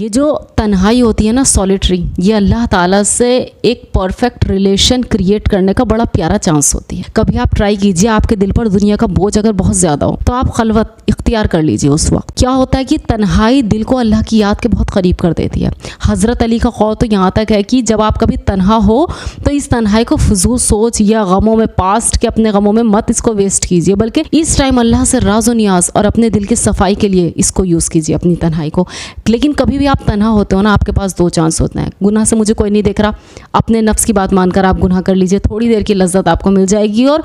ये जो तन्हाई होती है ना, सॉलिटरी, ये अल्लाह ताला से एक परफेक्ट रिलेशन क्रिएट करने का बड़ा प्यारा चांस होती है। कभी आप ट्राई कीजिए, आपके दिल पर दुनिया का बोझ अगर बहुत ज़्यादा हो तो आप खलवत इख्तियार कर लीजिए। उस वक्त क्या होता है कि तन्हाई दिल को अल्लाह की याद के बहुत करीब कर देती है। हज़रत अली का कौल तो यहाँ तक है कि जब आप कभी तन्हा हो तो इस तन्हाई को फजूल सोच या गमों में, पास्ट के अपने गमों में मत इसको वेस्ट कीजिए, बल्कि इस टाइम अल्लाह से राज़ो नियाज और अपने दिल की सफाई के लिए इसको यूज़ कीजिए, अपनी तन्हाई को। लेकिन कभी भी आप तन्हा होते हो ना, आपके पास दो चांस होते हैं। गुनाह से मुझे कोई नहीं देख रहा, अपने नफ्स की बात मानकर आप गुनाह कर लीजिए, थोड़ी देर की लज्जत आपको मिल जाएगी और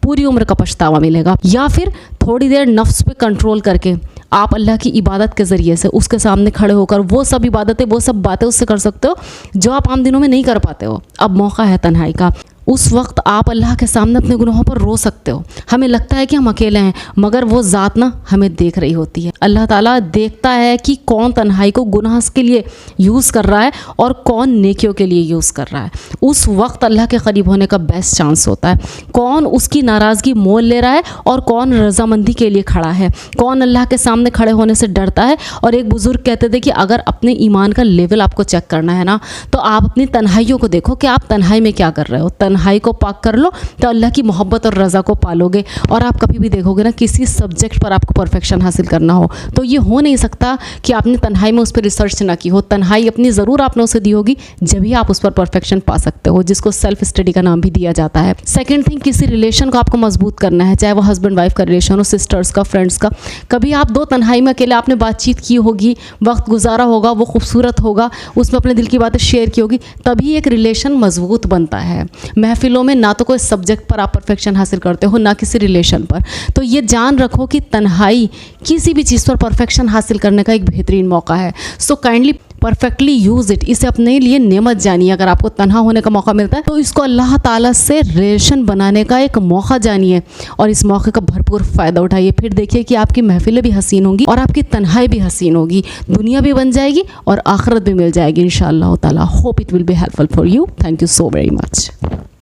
पूरी उम्र का पछतावा मिलेगा। या फिर थोड़ी देर नफ्स पे कंट्रोल करके आप अल्लाह की इबादत के ज़रिए से उसके सामने खड़े होकर वो सब इबादतें, वो सब बातें उससे कर सकते हो जो आप आम दिनों में नहीं कर पाते हो। अब मौका है तन्हाई का। उस वक्त आप अल्लाह के सामने अपने गुनाहों पर रो सकते हो। हमें लगता है कि हम अकेले हैं, मगर वो ज़ात ना हमें देख रही होती है। अल्लाह ताला देखता है कि कौन तन्हाई को गुनाह के लिए यूज़ कर रहा है और कौन नेकियों के लिए यूज़ कर रहा है। उस वक्त अल्लाह के करीब होने का बेस्ट चांस होता है। कौन उसकी नाराज़गी मोल ले रहा है और कौन रजामंदी के लिए खड़ा है, कौन अल्लाह के सामने खड़े होने से डरता है। और एक बुज़ुर्ग कहते थे कि अगर अपने ईमान का लेवल आपको चेक करना है ना, तो आप अपनी तन्हाइयों को देखो कि आप तन्हाई में क्या कर रहे हो। तन्हाई को पाक कर लो तो अल्लाह की मोहब्बत और रज़ा को पालोगे। और आप कभी भी देखोगे ना, किसी सब्जेक्ट पर आपको परफेक्शन हासिल करना हो तो ये हो नहीं सकता कि आपने तन्हाई में उस पर रिसर्च ना की हो। तन्हाई अपनी ज़रूर आपने उसे दी होगी, जब ही आप उस पर परफेक्शन पा सकते हो, जिसको सेल्फ स्टडी का नाम भी दिया जाता है। सेकेंड थिंग, किसी रिलेशन को आपको मजबूत करना है, चाहे वो हस्बैंड वाइफ का रिलेशन हो, सिस्टर्स का, फ्रेंड्स का। कभी आप दो तन्हाई में अकेले आपने बातचीत की होगी, वक्त गुजारा होगा, वो खूबसूरत होगा, उसमें अपने दिल की बातें शेयर की होगी, तभी एक रिलेशन मजबूत बनता है। महफिलों में ना तो कोई सब्जेक्ट पर आप परफेक्शन हासिल करते हो, ना किसी रिलेशन पर। तो ये जान रखो कि तन्हाई किसी भी चीज़ पर परफेक्शन हासिल करने का एक बेहतरीन मौका है। So kindly perfectly use it. इसे अपने लिए नेमत जानिए। अगर आपको तन्हा होने का मौका मिलता है तो इसको अल्लाह ताला से रिलेशन बनाने का एक मौका जानिए और इस मौके का भरपूर फ़ायदा उठाइए। फिर देखिए कि आपकी महफिलें भी हसीन होंगी और आपकी तन्हाई भी हसीन होगी, दुनिया भी बन जाएगी और आखिरत भी मिल जाएगी इंशाअल्लाह ताला। Hope it will be helpful for you. Thank you so very much.